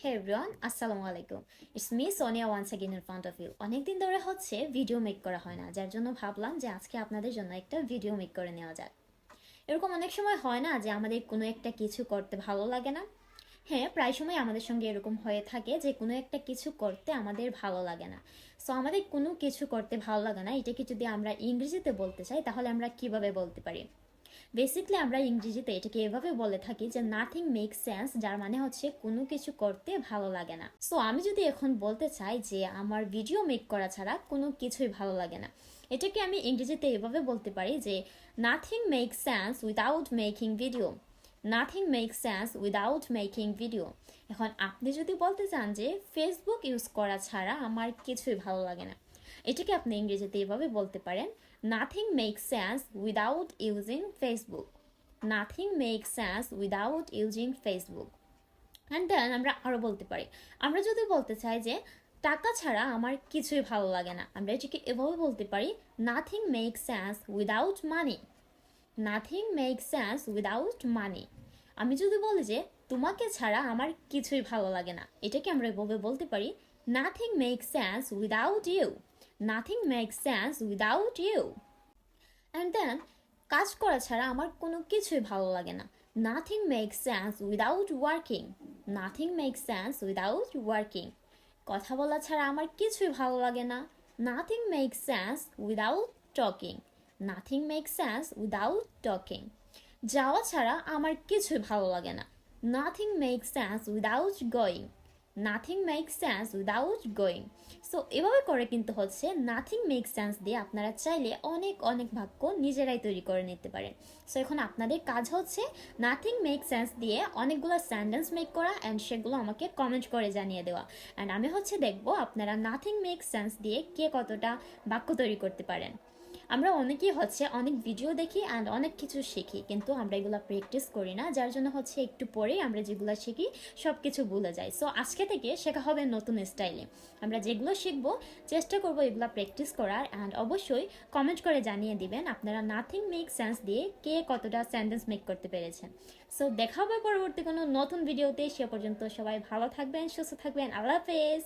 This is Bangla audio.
Hey everyone, আসসালামু আলাইকুম। It's me Sonia once again in front of you. অনেকদিন ধরে হচ্ছে ভিডিও মেক করা হয় না, যার জন্য ভাবলাম যে আজকে আপনাদের জন্য একটা ভিডিও মেক করে নেওয়া যাক। এরকম অনেক সময় হয় না যে আমাদের কোনো একটা কিছু করতে ভালো লাগে না। হ্যাঁ, প্রায় সময় আমাদের সঙ্গে এরকম হয়ে থাকে যে কোনো একটা কিছু করতে আমাদের ভালো লাগে না। সো আমাদের কোনো কিছু করতে ভালো লাগে না, এটাকে যদি আমরা ইংরেজিতে বলতে চাই তাহলে আমরা কিভাবে বলতে পারি? বেসিকলি আমরা ইংরেজিতে এটাকে এভাবে বলে থাকি যে নাথিং মেক সেন্স, যার মানে হচ্ছে কোনো কিছু করতে ভালো লাগে না। সো আমি যদি এখন বলতে চাই যে আমার ভিডিও মেক করা ছাড়া কোনো কিছুই ভালো লাগে না, এটাকে আমি ইংরেজিতে এভাবে বলতে পারি যে nothing make sense without making video. Nothing make sense without making video. এখন আপনি যদি বলতে চান যে ফেসবুক ইউজ করা ছাড়া আমার কিছুই ভালো লাগে না, এটাকে আপনি ইংরেজিতে এভাবে বলতে পারেন nothing makes sense without using Facebook. Nothing makes sense without using Facebook. And then আমরা আরও বলতে পারি, আমরা যদি বলতে চাই যে টাকা ছাড়া আমার কিছুই ভালো লাগে না, আমরা এটাকে এভাবে বলতে পারি nothing makes sense without money. Nothing makes sense without money. আমি যদি বলি যে তোমাকে ছাড়া আমার কিছুই ভালো লাগে না, এটাকে আমরা এভাবে বলতে পারি nothing makes sense without you. Nothing makes sense without you. And then কাজ করা ছাড়া আমার কোনো কিছুই ভালো লাগে না। Nothing makes sense without working. Nothing makes sense without working. কথা বলা ছাড়া আমার কিছুই ভালো লাগে না। Nothing makes sense without talking. Nothing makes sense without talking. যাওয়া ছাড়া আমার কিছুই ভালো লাগে না। Nothing makes sense without going. Nothing makes sense without going. So এভাবে করে কিন্তু হচ্ছে নাথিং মেক্স সেন্স দিয়ে আপনারা চাইলে অনেক অনেক বাক্য নিজেরাই তৈরি করে নিতে পারেন। সো এখন আপনাদের কাজ হচ্ছে নাথিং মেক্স সেন্স দিয়ে অনেকগুলো সেন্টেন্স মেক করা অ্যান্ড সেগুলো আমাকে কমেন্ট করে জানিয়ে দেওয়া। অ্যান্ড আমি হচ্ছে দেখবো আপনারা নাথিং মেক্স সেন্স দিয়ে কে কতটা বাক্য তৈরি করতে পারেন। আমরা অনেকেই হচ্ছে অনেক ভিডিও দেখি অ্যান্ড অনেক কিছু শিখি, কিন্তু আমরা এগুলো প্র্যাকটিস করি না, যার জন্য হচ্ছে একটু পরেই আমরা যেগুলো শিখি সব কিছু ভুলে যাই। সো আজকে থেকে শেখা হবে নতুন স্টাইলে। আমরা যেগুলো শিখবো চেষ্টা করবো এগুলো প্র্যাকটিস করার। অ্যান্ড অবশ্যই কমেন্ট করে জানিয়ে দিবেন আপনারা নাথিং মেক সেন্স দিয়ে কে কতটা সেন্টেন্স মেক করতে পেরেছেন। সো দেখা হবে পরবর্তী কোনো নতুন ভিডিওতে। সে পর্যন্ত সবাই ভালো থাকবেন, সুস্থ থাকবেন। আল্লাহ হাফেজ।